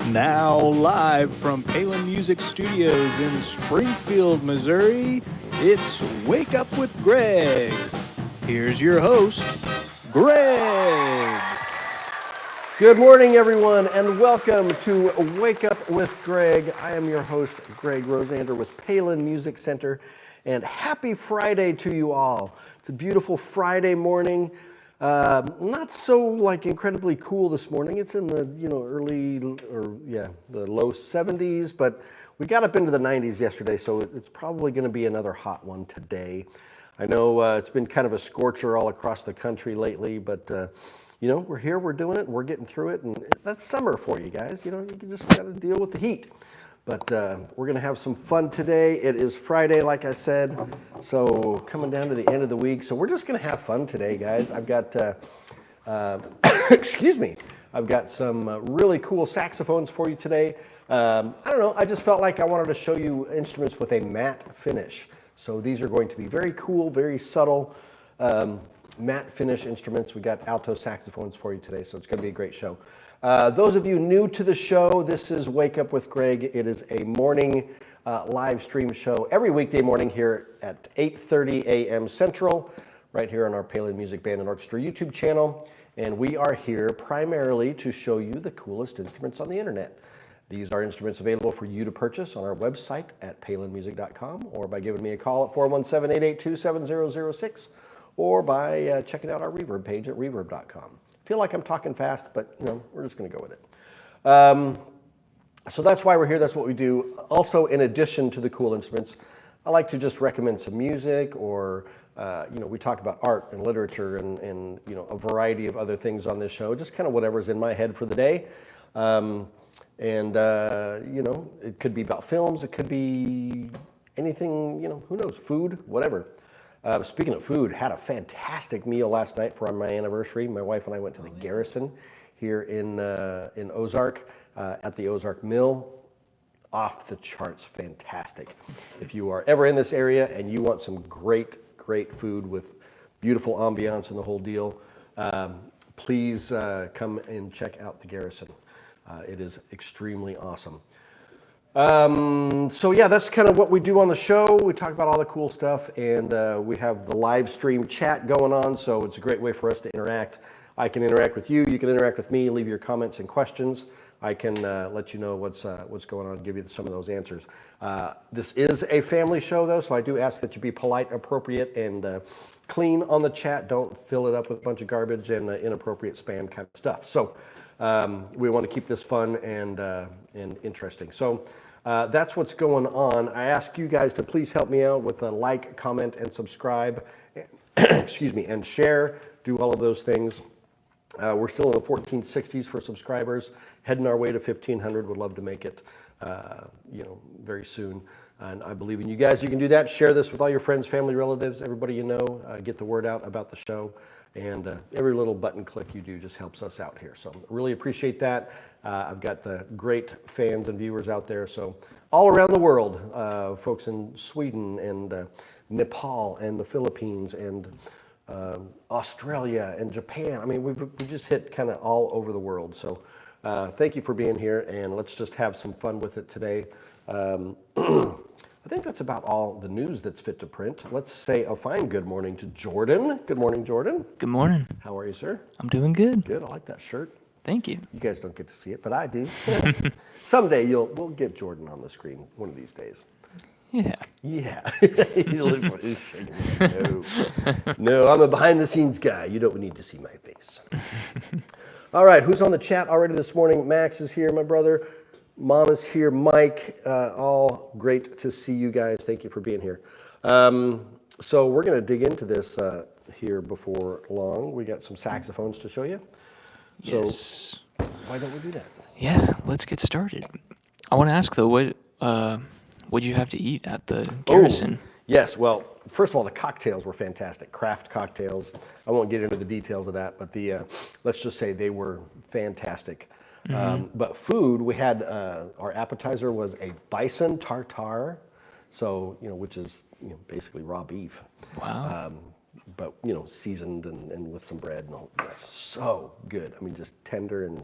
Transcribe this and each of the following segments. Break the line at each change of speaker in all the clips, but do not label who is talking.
Now live from Palin Music Studios in Springfield, Missouri, it's Wake Up with Greg. Here's your host, Greg.
Good morning, everyone, and welcome to Wake Up with Greg. I am your host, Greg Rosander with Palin Music Center, and happy Friday to you all. It's a beautiful Friday morning. Not so incredibly cool this morning. It's in the the low 70s, but we got up into the 90s yesterday, so it's probably going to be another hot one today. I know it's been kind of a scorcher all across the country lately, but we're here, we're doing it, and we're getting through it, and that's summer for you guys. You just got to deal with the heat. But we're going to have some fun today. It is Friday, like I said, so coming down to the end of the week. So we're just going to have fun today, guys. I've got, excuse me, I've got some really cool saxophones for you today. I don't know, I just felt like I wanted to show you instruments with a matte finish. So these are going to be very cool, very subtle matte finish instruments. We got alto saxophones for you today, so it's going to be a great show. Those of you new to the show, this is Wake Up with Greg. It is a morning live stream show every weekday morning here at 8:30 a.m. Central, right here on our Palin Music Band and Orchestra YouTube channel. And we are here primarily to show you the coolest instruments on the internet. These are instruments available for you to purchase on our website at palinmusic.com or by giving me a call at 417-882-7006 or by checking out our Reverb page at reverb.com. Feel like I'm talking fast, but we're just going to go with it. So that's why we're here. That's what we do. Also, in addition to the cool instruments, I like to just recommend some music, or we talk about art and literature and a variety of other things on this show. Just kind of whatever's in my head for the day. It could be about films. It could be anything. Who knows? Food, whatever. Speaking of food, had a fantastic meal last night for my anniversary. My wife and I went to the Garrison here in Ozark, at the Ozark Mill. Off the charts, fantastic. If you are ever in this area and you want some great food with beautiful ambiance and the whole deal, please come and check out the Garrison. It is extremely awesome. So yeah, that's kind of what we do on the show. We talk about all the cool stuff, and we have the live stream chat going on, so it's a great way for us to interact. I can interact with you, you can interact with me, leave your comments and questions. I can let you know what's going on, give you some of those answers. This is a family show though, so I do ask that you be polite, appropriate, and clean on the chat. Don't fill it up with a bunch of garbage and inappropriate spam kind of stuff. So we want to keep this fun and interesting. So that's what's going on. I ask you guys to please help me out with a like, comment, and subscribe, excuse me, and share. Do all of those things. We're still in the 1460s for subscribers, heading our way to 1,500. Would love to make it, very soon. And I believe in you guys. You can do that. Share this with all your friends, family, relatives, everybody you know. Get the word out about the show. And every little button click you do just helps us out here. So really appreciate that. I've got the great fans and viewers out there. So all around the world, folks in Sweden and Nepal and the Philippines and Australia and Japan. I mean, we just hit kind of all over the world. So thank you for being here, and let's just have some fun with it today. I think that's about all the news that's fit to print. Let's say a fine good morning to Jordan. Good morning, Jordan.
Good morning.
How are you, sir?
I'm doing good.
Good. I like that shirt.
Thank you.
You guys don't get to see it, but I do. Someday we'll get Jordan on the screen one of these days.
Yeah.
Yeah. He looks like he's shaking. No, I'm a behind-the-scenes guy. You don't need to see my face. All right, who's on the chat already this morning? Max is here, my brother. Mom is here. Mike, all great to see you guys. Thank you for being here. So we're going to dig into this here before long. We got some saxophones to show you. So
Yes.
why don't we do that?
Yeah, let's get started. I want to ask though, what did you have to eat at the Garrison?
Oh, yes, well, first of all, the cocktails were fantastic. Craft cocktails. I won't get into the details of that, but let's just say they were fantastic. But food, we had our appetizer was a bison tartare, so which is basically raw beef.
Wow.
But seasoned and with some bread and all. That's so good. I mean, just tender and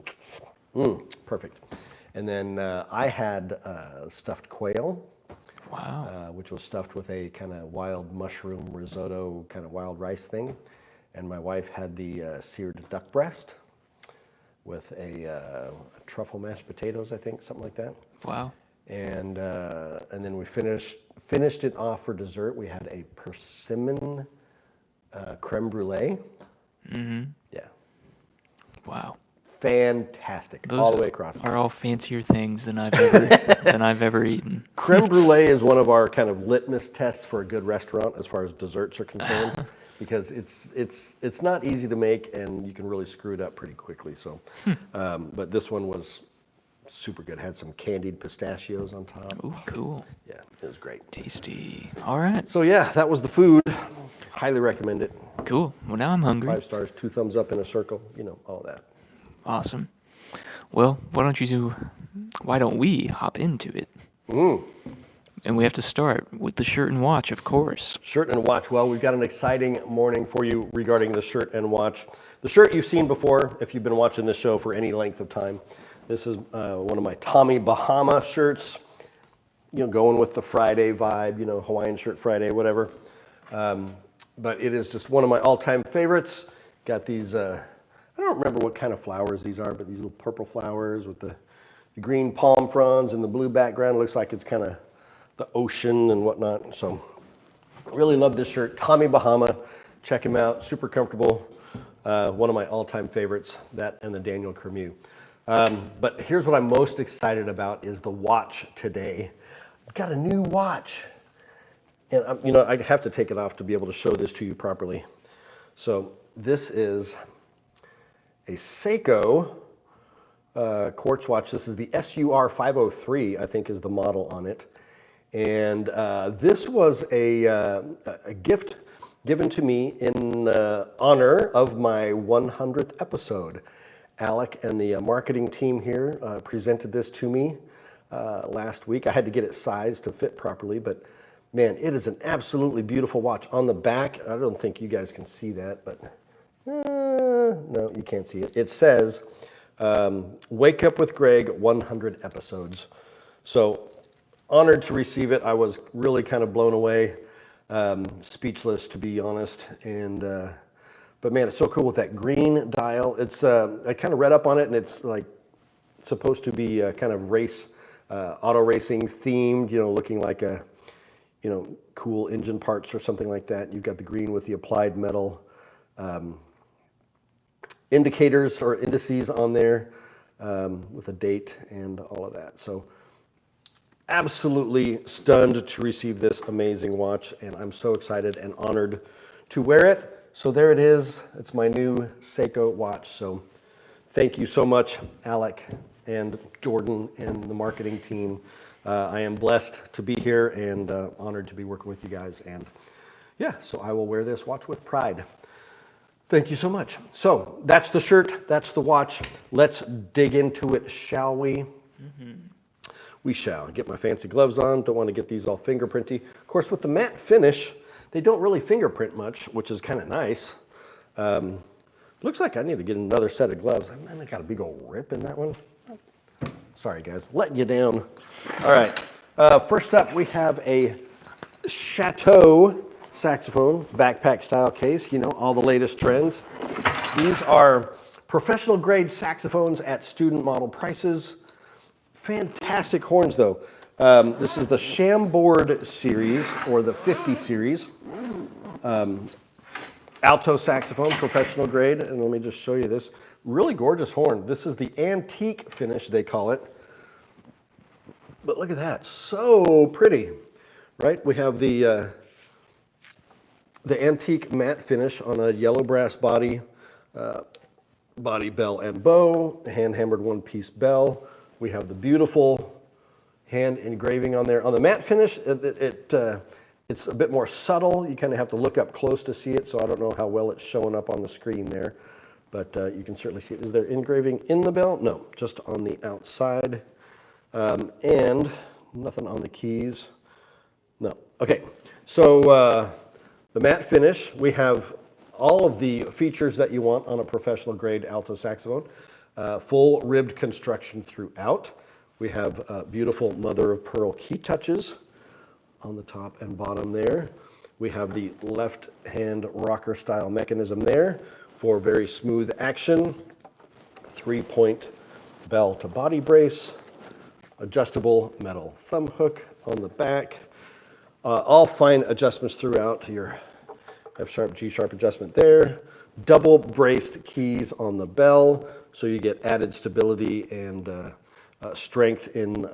perfect. And then I had stuffed quail,
Wow.
which was stuffed with a kind of wild mushroom risotto, kind of wild rice thing. And my wife had the seared duck breast with a truffle mashed potatoes, I think, something like that.
Wow.
And then we finished it off for dessert. We had a persimmon creme brulee. Mm-hmm. Yeah.
Wow.
Fantastic.
Those
all the way across.
are all fancier things than I've ever eaten.
Creme brulee is one of our kind of litmus tests for a good restaurant as far as desserts are concerned, because it's not easy to make and you can really screw it up pretty quickly. So, but this one was super good. Had some candied pistachios on top.
Ooh, cool.
Yeah, it was great.
Tasty. All right.
So yeah, that was the food. Highly recommend it.
Cool. Well, now I'm hungry.
5 stars, 2 thumbs up in a circle. You know, all that.
Awesome. Well, why don't we hop into it? And we have to start with the shirt and watch, of course.
Shirt and watch. Well, we've got an exciting morning for you regarding the shirt and watch. The shirt you've seen before if you've been watching this show for any length of time. This is one of my Tommy Bahama shirts, you know, going with the Friday vibe, you know, Hawaiian shirt Friday, whatever. But it is just one of my all-time favorites. Got these, I don't remember what kind of flowers these are, but these little purple flowers with the green palm fronds and the blue background. Looks like it's kind of the ocean and whatnot. So really love this shirt. Tommy Bahama, check him out. Super comfortable. One of my all-time favorites, that and the Daniel Kermue. But here's what I'm most excited about is the watch today. I've got a new watch. And you know, I have to take it off to be able to show this to you properly. So this is a Seiko quartz watch. This is the SUR 503, I think is the model on it. And this was a gift given to me in honor of my 100th episode. Alec and the marketing team here presented this to me last week. I had to get it sized to fit properly, but man, it is an absolutely beautiful watch. On the back, I don't think you guys can see that, but no, you can't see it. It says, Wake Up with Greg, 100 episodes. So honored to receive it. I was really kind of blown away, speechless to be honest. And but man, it's so cool with that green dial. It's I kind of read up on it, and it's like supposed to be kind of auto racing themed. You know, looking like a cool engine parts or something like that. You've got the green with the applied metal indicators or indices on there with a date and all of that. So absolutely stunned to receive this amazing watch, and I'm so excited and honored to wear it. So there it is. It's my new Seiko watch. So thank you so much, Alec and Jordan and the marketing team. I am blessed to be here and honored to be working with you guys. And yeah, so I will wear this watch with pride. Thank you so much. So that's the shirt, that's the watch. Let's dig into it, shall we? Mm-hmm. We shall. Get my fancy gloves on. Don't want to get these all fingerprinty. Of course, with the matte finish, they don't really fingerprint much, which is kind of nice. Looks like I need to get another set of gloves. I got a big old rip in that one. Sorry, guys, letting you down. All right, first up, we have a Chateau saxophone, backpack style case, you know, all the latest trends. These are professional grade saxophones at student model prices. Fantastic horns though. This is the Chambord series, or the 50 series. Alto saxophone, professional grade, and let me just show you this. Really gorgeous horn. This is the antique finish, they call it. But look at that, so pretty, right? We have the antique matte finish on a yellow brass body, body, bell, and bow, hand-hammered one-piece bell. We have the beautiful hand engraving on there. On the matte finish, it's a bit more subtle. You kind of have to look up close to see it, so I don't know how well it's showing up on the screen there, but you can certainly see it. Is there engraving in the bell? No, just on the outside. And nothing on the keys. No. Okay, so the matte finish, we have all of the features that you want on a professional grade alto saxophone. Full ribbed construction throughout. We have beautiful mother of pearl key touches on the top and bottom there. We have the left hand rocker style mechanism there for very smooth action. 3-point bell to body brace, adjustable metal thumb hook on the back. All fine adjustments throughout. Your F sharp, G sharp adjustment there. Double braced keys on the bell, so you get added stability and strength in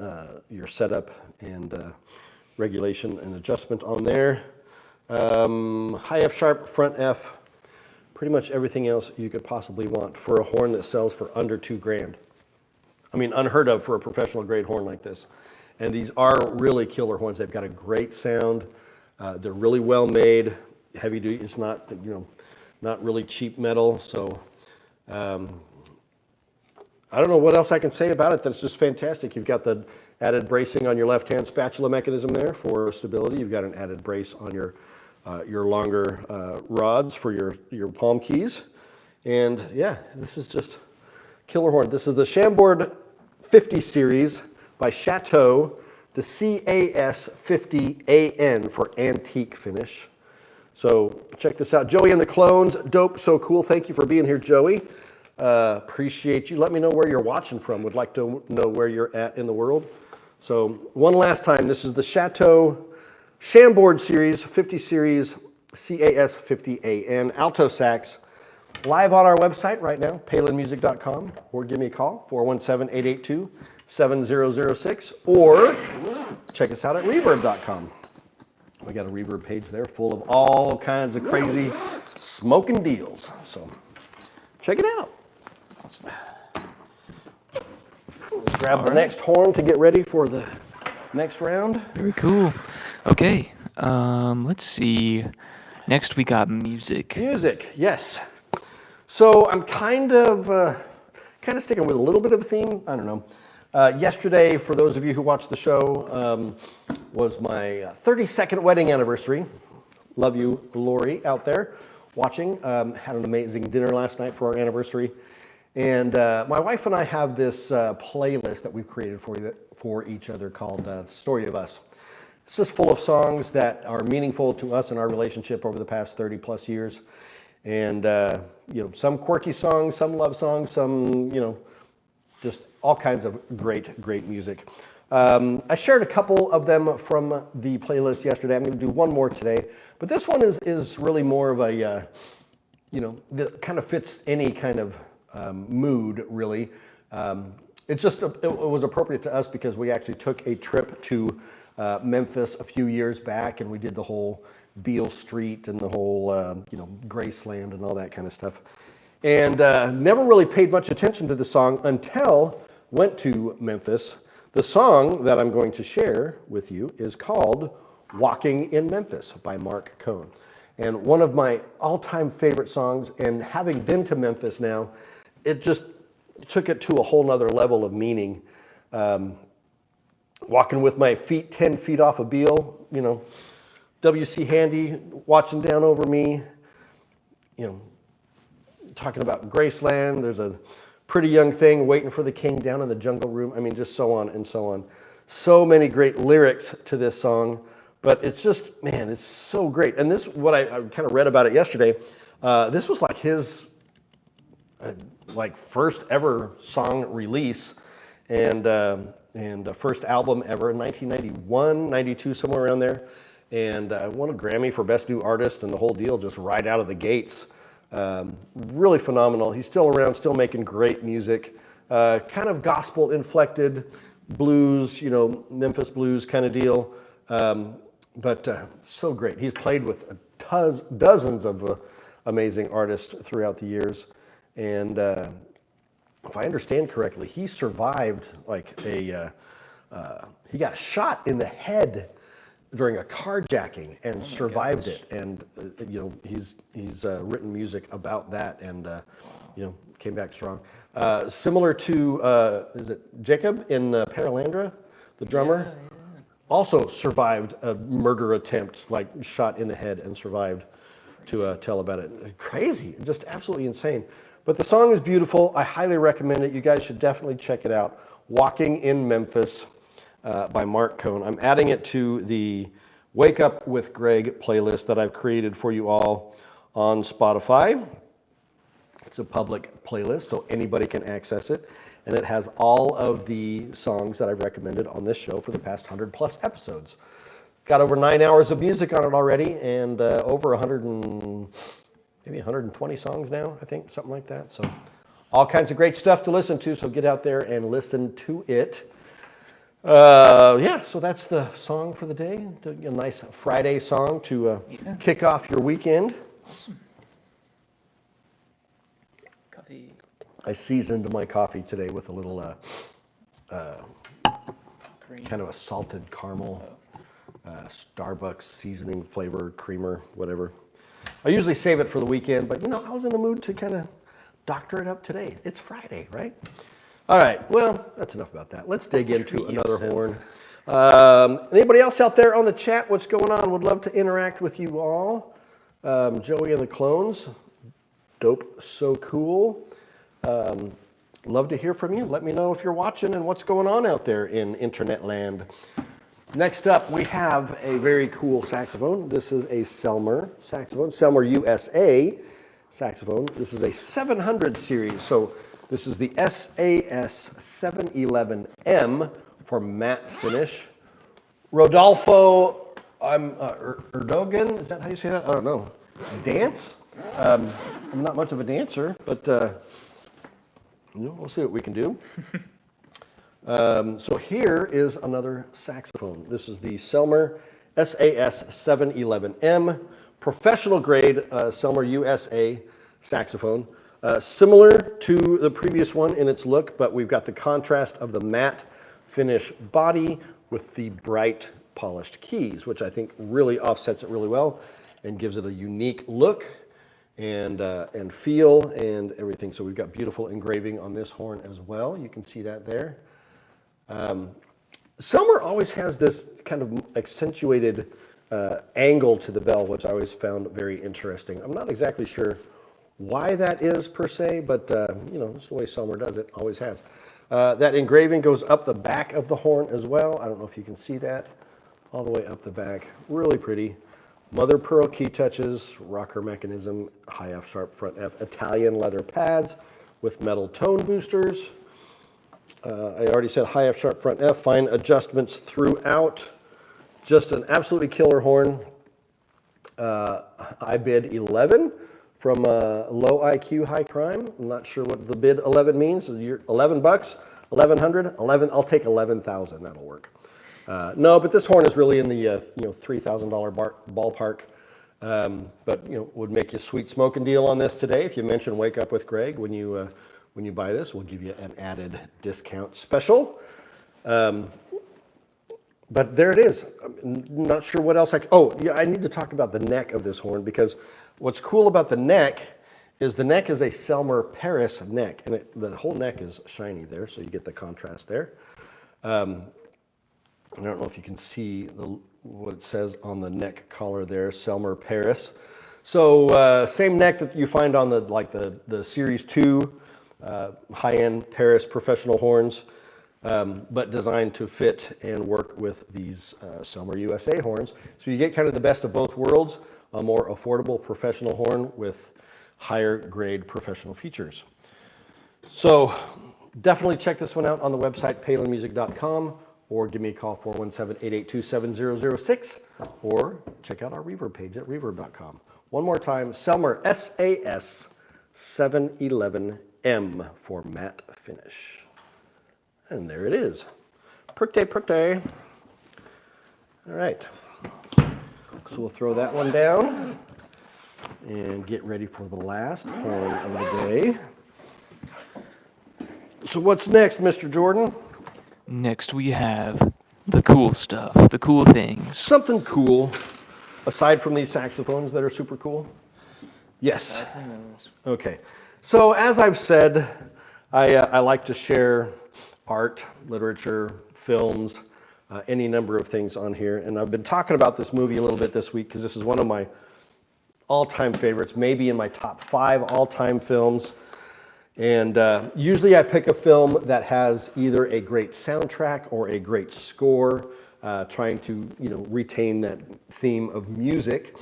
your setup and regulation and adjustment on there. High F sharp, front F, pretty much everything else you could possibly want for a horn that sells for under $2,000. I mean, unheard of for a professional grade horn like this. And these are really killer horns. They've got a great sound. They're really well made, heavy duty. It's not, not really cheap metal. So I don't know what else I can say about it. That's just fantastic. You've got the added bracing on your left-hand spatula mechanism there for stability. You've got an added brace on your longer rods for your palm keys. And yeah, this is just killer horn. This is the Chambord 50 series by Chateau, the CAS50AN for antique finish. So check this out. Joey and the Clones, dope, so cool. Thank you for being here, Joey. Appreciate you. Let me know where you're watching from. Would like to know where you're at in the world. So one last time, this is the Chateau Chambord series, 50 series, CAS50AN, alto sax, live on our website right now, palinmusic.com, or give me a call, 417-882-7006, or check us out at reverb.com. We got a Reverb page there full of all kinds of crazy smoking deals. So check it out. Let's grab the next horn to get ready for the next round.
Very cool. Okay, let's see. Next we got music.
Music, yes. So I'm kind of sticking with a little bit of a theme. I don't know. Yesterday, for those of you who watched the show, was my 32nd wedding anniversary. Love you, Lori, out there watching. Had an amazing dinner last night for our anniversary. And my wife and I have this playlist that we've created for each other called The Story of Us. It's just full of songs that are meaningful to us in our relationship over the past 30 plus years. And, some quirky songs, some love songs, some, just all kinds of great, great music. I shared a couple of them from the playlist yesterday. I'm going to do one more today. But this one is really more of a, that kind of fits any kind of mood, really. It was appropriate to us because we actually took a trip to Memphis a few years back, and we did the whole Beale Street and the whole, Graceland and all that kind of stuff. And never really paid much attention to the song until went to Memphis. The song that I'm going to share with you is called Walking in Memphis by Mark Cohn. And one of my all-time favorite songs, and having been to Memphis now, it just took it to a whole nother level of meaning. Walking with my feet 10 feet off of Beale, W.C. Handy watching down over me, talking about Graceland. There's a pretty young thing waiting for the king down in the jungle room. I mean, just so on and so on. So many great lyrics to this song, but it's just, man, it's so great. And this, what I kind of read about it yesterday, this was like his first ever song release and first album ever in 1991, 92, somewhere around there. And won a Grammy for Best New Artist and the whole deal just right out of the gates. Really phenomenal. He's still around, still making great music. Kind of gospel inflected blues, Memphis blues kind of deal. But so great. He's played with dozens of amazing artists throughout the years. And if I understand correctly, he survived he got shot in the head during a carjacking and survived it. And, he's written music about that and, came back strong. Similar to, is it Jacob in Paralandra, the drummer? Yeah. Also survived a murder attempt, shot in the head and survived to tell about it. Crazy, just absolutely insane. But the song is beautiful. I highly recommend it. You guys should definitely check it out. Walking in Memphis by Mark Cohn. I'm adding it to the Wake Up with Greg playlist that I've created for you all on Spotify. It's a public playlist, so anybody can access it. And it has all of the songs that I've recommended on this show for the past 100 plus episodes. Got over 9 hours of music on it already, and over 120 songs now, I think, something like that. So all kinds of great stuff to listen to, so get out there and listen to it. So that's the song for the day. A nice Friday song to kick off your weekend.
Coffee.
I seasoned my coffee today with a little kind of a salted caramel, Starbucks seasoning flavor, creamer, whatever. I usually save it for the weekend, but I was in the mood to kind of doctor it up today. It's Friday, right? All right, well, that's enough about that. Let's dig into another horn. Anybody else out there on the chat? What's going on? Would love to interact with you all. Joey and the Clones, dope, so cool. Love to hear from you. Let me know if you're watching and what's going on out there in internet land. Next up, we have a very cool saxophone. This is a Selmer saxophone, Selmer USA saxophone. This is a 700 series, so this is the SAS 711M for matte finish. Rodolfo Erdogan, is that how you say that? I don't know. Dance? I'm not much of a dancer, but we'll see what we can do. So here is another saxophone. This is the Selmer SAS 711M, professional grade Selmer USA saxophone. Similar to the previous one in its look, but we've got the contrast of the matte finish body with the bright polished keys, which I think really offsets it really well and gives it a unique look and feel and everything. So we've got beautiful engraving on this horn as well. You can see that there. Selmer always has this kind of accentuated angle to the bell, which I always found very interesting. I'm not exactly sure why that is per se, but it's the way Selmer does it, always has. That engraving goes up the back of the horn as well. I don't know if you can see that, all the way up the back. Really pretty. Mother pearl key touches, rocker mechanism, high F sharp front F, Italian leather pads with metal tone boosters. I already said high F sharp front F, fine adjustments throughout. Just an absolutely killer horn. I bid 11 from Low IQ High Crime. I'm not sure what the bid 11 means. You're $11, 1,100, 11. I'll take 11,000. That'll work. No, but this horn is really in the $3,000 ballpark. But would make you a sweet smoking deal on this today. If you mention Wake Up with Greg when you buy this, we'll give you an added discount special. But there it is. I'm not sure what else I need to talk about the neck of this horn, because what's cool about the neck is a Selmer Paris neck, and the whole neck is shiny there, so you get the contrast there. I don't know if you can see what it says on the neck collar there, Selmer Paris. So same neck that you find on the Series 2 high-end Paris professional horns, but designed to fit and work with these Selmer USA horns. So you get kind of the best of both worlds, a more affordable professional horn with higher grade professional features. So definitely check this one out on the website, palinmusic.com, or give me a call, 417-882-7006, or check out our Reverb page at reverb.com. One more time, Selmer SAS 711M for matte finish. And there it is. Pretty. All right. So we'll throw that one down and get ready for the last horn of the day. So what's next, Mr. Jordan?
Next we have the cool stuff, the cool things.
Something cool, aside from these saxophones that are super cool? Yes. Okay. So as I've said, I like to share art, literature, films, any number of things on here. And I've been talking about this movie a little bit this week because this is one of my all-time favorites, maybe in my top 5 all-time films. And usually I pick a film that has either a great soundtrack or a great score, trying to retain that theme of music.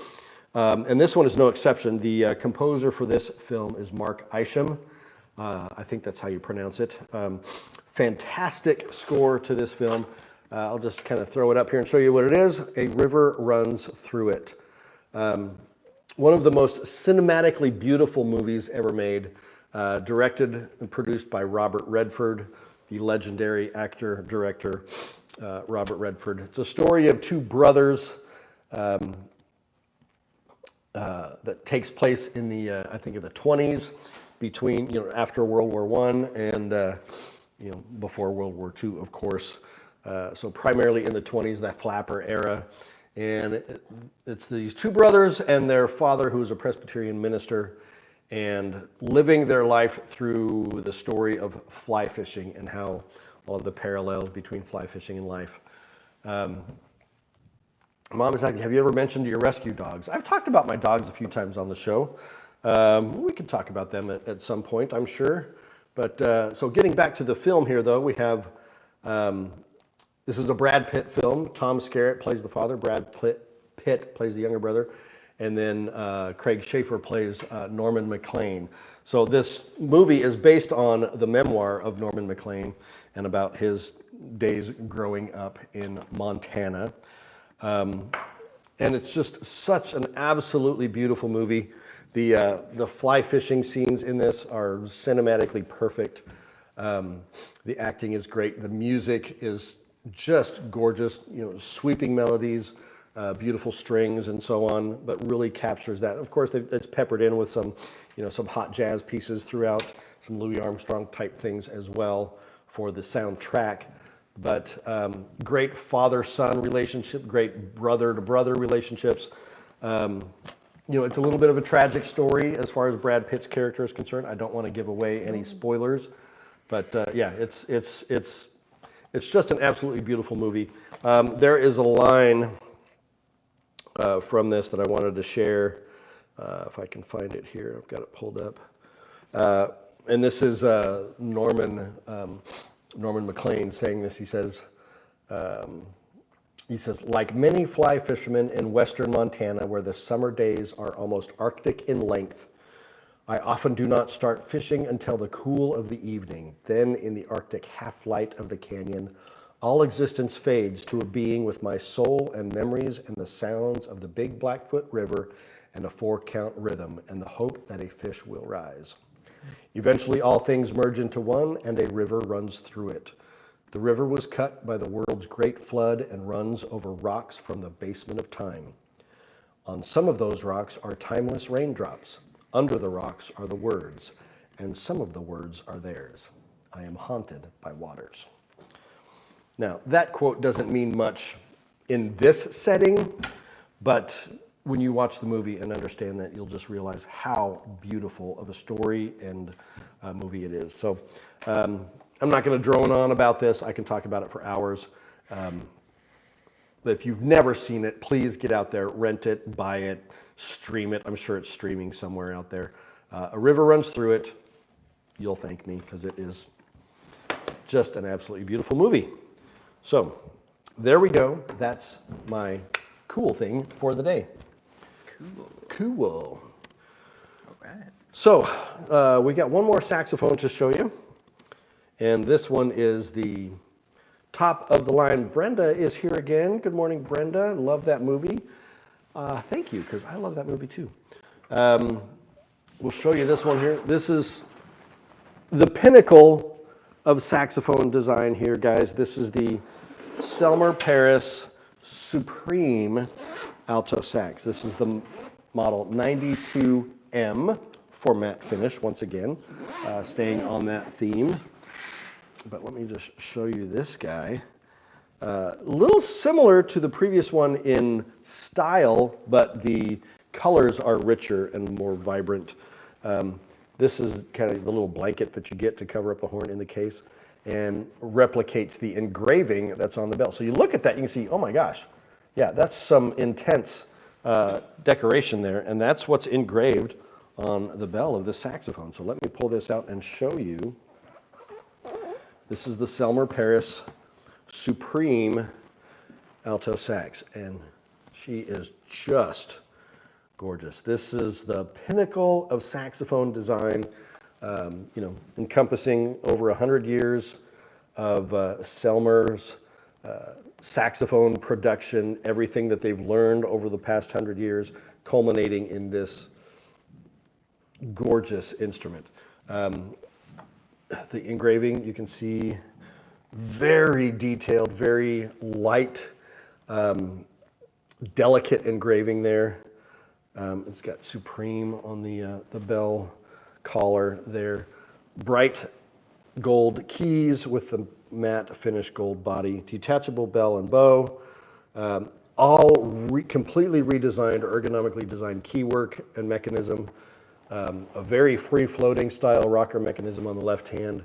And this one is no exception. The composer for this film is Mark Isham. I think that's how you pronounce it. Fantastic score to this film. I'll just kind of throw it up here and show you what it is. A River Runs Through It. One of the most cinematically beautiful movies ever made. Directed and produced by Robert Redford, the legendary actor, director, Robert Redford. It's a story of two brothers that takes place in the, I think, in the 20s, between, after World War I and, before World War II, of course. So primarily in the 20s, that flapper era. And it's these two brothers and their father, who is a Presbyterian minister, and living their life through the story of fly fishing and how all of the parallels between fly fishing and life. Mom is like, have you ever mentioned your rescue dogs? I've talked about my dogs a few times on the show. We could talk about them at some point, I'm sure. But so getting back to the film here, though, we have, this is a Brad Pitt film. Tom Skerritt plays the father. Brad Pitt plays the younger brother. And then Craig Schaefer plays Norman McLean. So this movie is based on the memoir of Norman McLean and about his days growing up in Montana. And it's just such an absolutely beautiful movie. The fly fishing scenes in this are cinematically perfect. The acting is great. The music is just gorgeous, sweeping melodies. Beautiful strings and so on, but really captures that. Of course, it's peppered in with some, some hot jazz pieces throughout, some Louis Armstrong type things as well for the soundtrack. But great father-son relationship, great brother-to-brother relationships. It's a little bit of a tragic story as far as Brad Pitt's character is concerned. I don't want to give away any spoilers, but yeah, it's just an absolutely beautiful movie. There is a line from this that I wanted to share, if I can find it here. I've got it pulled up. And this is Norman McLean saying this. He says, like many fly fishermen in western Montana, where the summer days are almost Arctic in length, I often do not start fishing until the cool of the evening. Then in the Arctic half-light of the canyon, all existence fades to a being with my soul and memories and the sounds of the Big Blackfoot River and a 4-count rhythm and the hope that a fish will rise. Eventually all things merge into one and a river runs through it. The river was cut by the world's great flood and runs over rocks from the basement of time. On some of those rocks are timeless raindrops. Under the rocks are the words, and some of the words are theirs. I am haunted by waters. Now, that quote doesn't mean much in this setting, but when you watch the movie and understand that, you'll just realize how beautiful of a story and movie it is. So I'm not going to drone on about this. I can talk about it for hours. But if you've never seen it, please get out there, rent it, buy it, stream it. I'm sure it's streaming somewhere out there. A River Runs Through It. You'll thank me because it is just an absolutely beautiful movie. So there we go. That's my cool thing for the day. Cool.
All right.
So we got one more saxophone to show you. And this one is the top of the line. Brenda is here again. Good morning, Brenda. Love that movie. Thank you, because I love that movie too. We'll show you this one here. This is the pinnacle of saxophone design here, guys. This is the Selmer Paris Supreme alto sax. This is the model 92M for matte finish, once again, staying on that theme. But let me just show you this guy. A little similar to the previous one in style, but the colors are richer and more vibrant. This is kind of the little blanket that you get to cover up the horn in the case and replicates the engraving that's on the bell. So you look at that, you can see, oh my gosh, yeah, that's some intense decoration there, and that's what's engraved on the bell of this saxophone. So let me pull this out and show you. This is the Selmer Paris Supreme alto sax, and she is just gorgeous. This is the pinnacle of saxophone design, encompassing over 100 years of Selmer's saxophone production, everything that they've learned over the past 100 years, culminating in this gorgeous instrument. The engraving, you can see, very detailed, very light, delicate engraving there. It's got Supreme on the bell collar there. Bright gold keys with the matte finished gold body. Detachable bell and bow. Completely redesigned, ergonomically designed keywork and mechanism. A very free-floating style rocker mechanism on the left hand.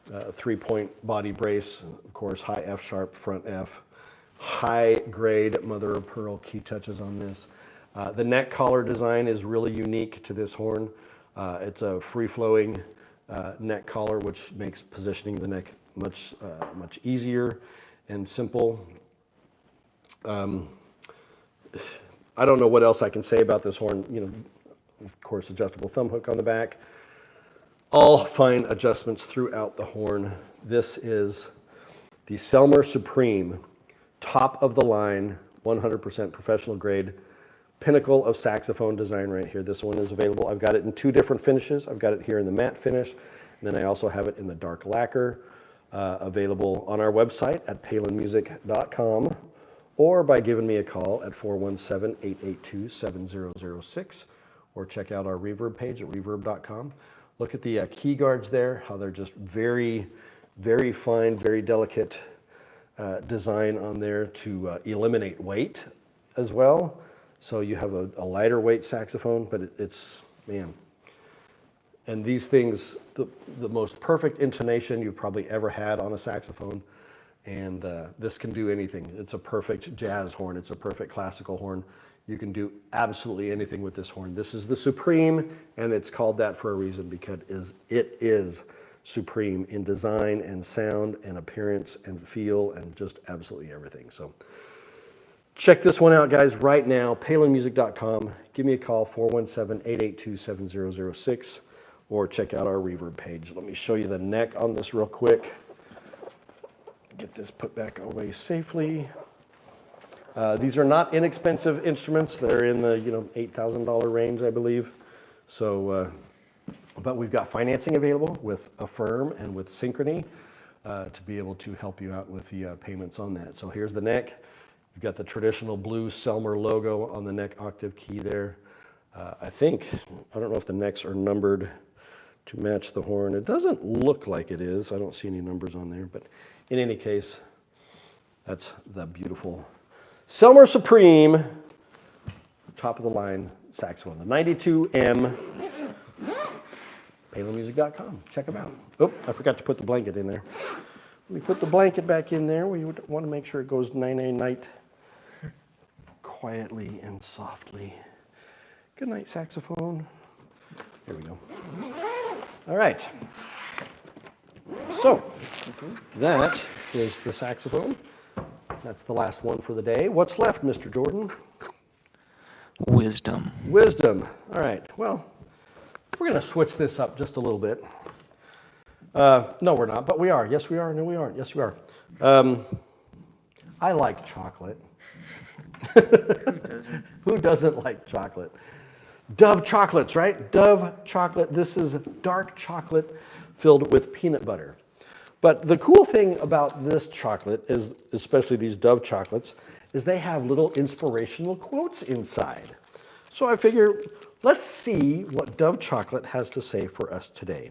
3-point body brace, of course, high F sharp, front F. High grade mother of pearl key touches on this. The neck collar design is really unique to this horn. It's a free-flowing neck collar, which makes positioning the neck much easier and simple. I don't know what else I can say about this horn. Of course, adjustable thumb hook on the back. All fine adjustments throughout the horn. This is the Selmer Supreme, top of the line, 100% professional grade, pinnacle of saxophone design right here. This one is available. I've got it in 2 different finishes. I've got it here in the matte finish, and then I also have it in the dark lacquer, available on our website at palinmusic.com, or by giving me a call at 417-882-7006, or check out our reverb page at reverb.com. Look at the key guards there, how they're just very, very fine, very delicate design on there to eliminate weight as well. So you have a lighter weight saxophone, but it's, man. And these things, the most perfect intonation you've probably ever had on a saxophone. And this can do anything. It's a perfect jazz horn. It's a perfect classical horn. You can do absolutely anything with this horn. This is the Supreme, and it's called that for a reason, because it is supreme in design and sound and appearance and feel and just absolutely everything. So check this one out, guys, right now, palinmusic.com. Give me a call, 417-882-7006, or check out our reverb page. Let me show you the neck on this real quick. Get this put back away safely. These are not inexpensive instruments. They're in the $8,000 range, I believe. So, but we've got financing available with Affirm and with Synchrony to be able to help you out with the payments on that. So here's the neck. You've got the traditional blue Selmer logo on the neck octave key there. I don't know if the necks are numbered to match the horn. It doesn't look like it is. I don't see any numbers on there, but in any case, that's the beautiful Selmer Supreme, top of the line saxophone, the 92M, palinmusic.com. Check them out. Oh, I forgot to put the blanket in there. Let me put the blanket back in there. We would want to make sure it goes night, quietly and softly. Good night, saxophone. There we go. All right. So, that is the saxophone. That's the last one for the day. What's left, Mr. Jordan?
Wisdom.
Wisdom. All right. Well, we're going to switch this up just a little bit. No, we're not, but we are. Yes, we are. No, we aren't. Yes, we are. I like chocolate. Who doesn't like chocolate? Dove chocolates, right? Dove chocolate. This is dark chocolate filled with peanut butter. But the cool thing about this chocolate is, especially these Dove chocolates, is they have little inspirational quotes inside. So I figure, let's see what Dove chocolate has to say for us today.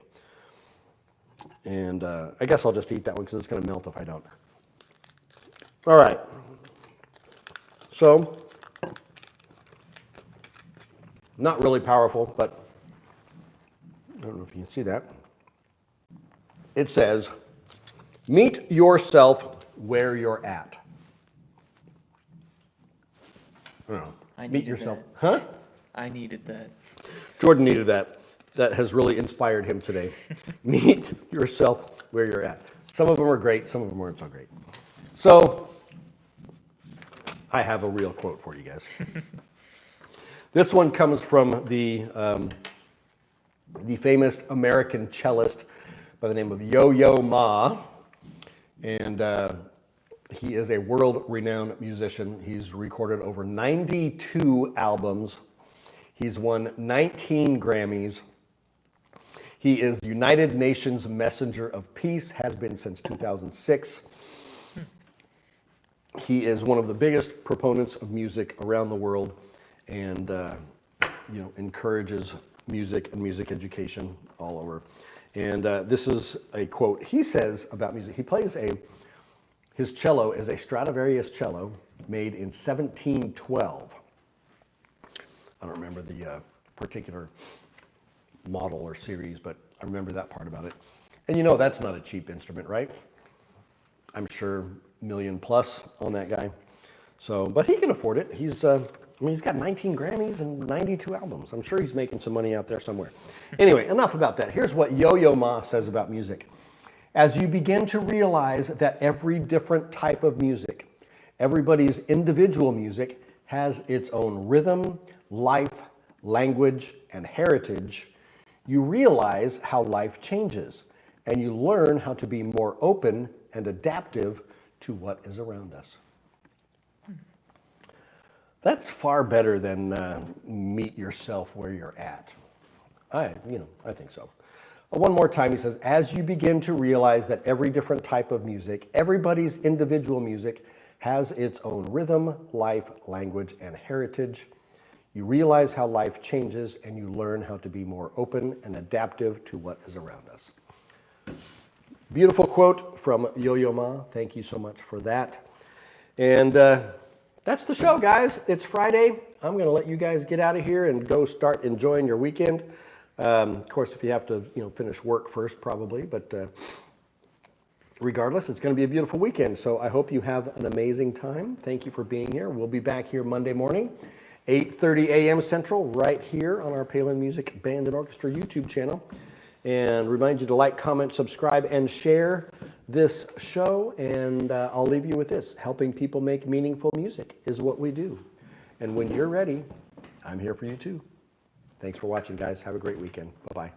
And I guess I'll just eat that one because it's going to melt if I don't. All right. So, not really powerful, but I don't know if you can see that. It says, meet yourself where you're at. I don't know. Meet yourself.
That.
Huh?
I needed that.
Jordan needed that. That has really inspired him today. Meet yourself where you're at. Some of them are great, some of them aren't so great. So, I have a real quote for you guys. This one comes from the famous American cellist by the name of Yo-Yo Ma. And he is a world-renowned musician. He's recorded over 92 albums. He's won 19 Grammys. He is United Nations Messenger of Peace, has been since 2006. He is one of the biggest proponents of music around the world, and encourages music and music education all over. And this is a quote he says about music. He plays his cello is a Stradivarius cello made in 1712. I don't remember the particular model or series, but I remember that part about it. And that's not a cheap instrument, right? I'm sure $1 million plus on that guy. So, but he can afford it. He's got 19 Grammys and 92 albums. I'm sure he's making some money out there somewhere. Anyway, enough about that. Here's what Yo-Yo Ma says about music. As you begin to realize that every different type of music, everybody's individual music, has its own rhythm, life, language, and heritage, you realize how life changes, and you learn how to be more open and adaptive to what is around us. That's far better than meet yourself where you're at. I think so. One more time, he says, as you begin to realize that every different type of music, everybody's individual music, has its own rhythm, life, language, and heritage, you realize how life changes, and you learn how to be more open and adaptive to what is around us. Beautiful quote from Yo-Yo Ma. Thank you so much for that. And that's the show, guys. It's Friday. I'm going to let you guys get out of here and go start enjoying your weekend. Of course, if you have to, finish work first, probably. But regardless, it's going to be a beautiful weekend. So I hope you have an amazing time. Thank you for being here. We'll be back here Monday morning, 8:30 a.m. Central, right here on our Palin Music Band and Orchestra YouTube channel. And remind you to like, comment, subscribe, and share this show. And I'll leave you with this. Helping people make meaningful music is what we do. And when you're ready, I'm here for you too. Thanks for watching, guys. Have a great weekend. Bye-bye.